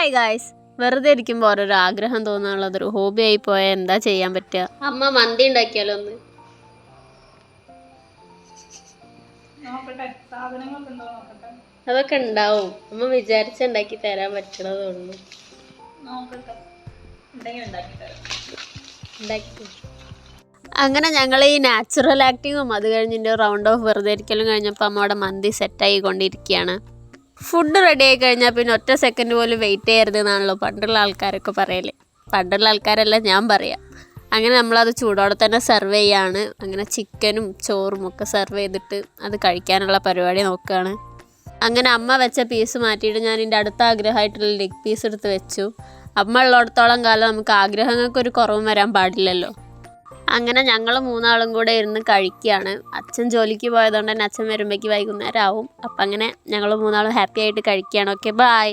Hi guys, വെറുതെ ഇരിക്കുമ്പോൾ ഓരോരോ ആഗ്രഹം തോന്നാനുള്ളതൊരു ഹോബി ആയി പോയാൽ എന്താ ചെയ്യാൻ പറ്റുക? അമ്മ മന്തി ഉണ്ടാക്കിയാലോ ഒന്ന്? അതൊക്കെ ഉണ്ടാവും. അമ്മ വിചാരിച്ചുണ്ടാക്കി തരാൻ പറ്റണതുള്ളൂ. അങ്ങനെ ഞങ്ങൾ ഈ നാച്ചുറൽ ആക്ടിങ്ങും അത് കഴിഞ്ഞിട്ട് റൗണ്ട് ഓഫ് വെറുതെ ഇരിക്കലും കഴിഞ്ഞപ്പോൾ അമ്മ അവിടെ മന്തി സെറ്റായി കൊണ്ടിരിക്കുകയാണ്. ഫുഡ് റെഡി ആയി കഴിഞ്ഞാൽ പിന്നെ ഒറ്റ സെക്കൻഡ് പോലും വെയിറ്റ് ചെയ്യരുത് എന്നാണല്ലോ പണ്ടുള്ള ആൾക്കാരൊക്കെ പറയല്. പണ്ടുള്ള ആൾക്കാരല്ല, ഞാൻ പറയാം. അങ്ങനെ നമ്മളത് ചൂടോടെ തന്നെ സെർവ് ചെയ്യാണ്. അങ്ങനെ ചിക്കനും ചോറും ഒക്കെ സെർവ് ചെയ്തിട്ട് അത് കഴിക്കാനുള്ള പരിപാടി നോക്കുകയാണ്. അങ്ങനെ അമ്മ വെച്ച പീസ് മാറ്റിയിട്ട് ഞാൻ എൻ്റെ അടുത്ത ആഗ്രഹമായിട്ടുള്ള ലെഗ് പീസ് എടുത്ത് വെച്ചു. അമ്മ ഉള്ളിടത്തോളം കാലം നമുക്ക് ആഗ്രഹങ്ങൾക്കൊരു കുറവും വരാൻ പാടില്ലല്ലോ. അങ്ങനെ ഞങ്ങൾ മൂന്നാളും കൂടെ ഇരുന്ന് കഴിക്കുകയാണ്. അച്ഛൻ ജോലിക്ക് പോയതുകൊണ്ട് തന്നെ അച്ഛൻ വരുമ്പോഴേക്ക് വൈകുന്നേരം ആവും. അപ്പം അങ്ങനെ ഞങ്ങൾ മൂന്നാളും ഹാപ്പി ആയിട്ട് കഴിക്കുകയാണ്. Okay, by.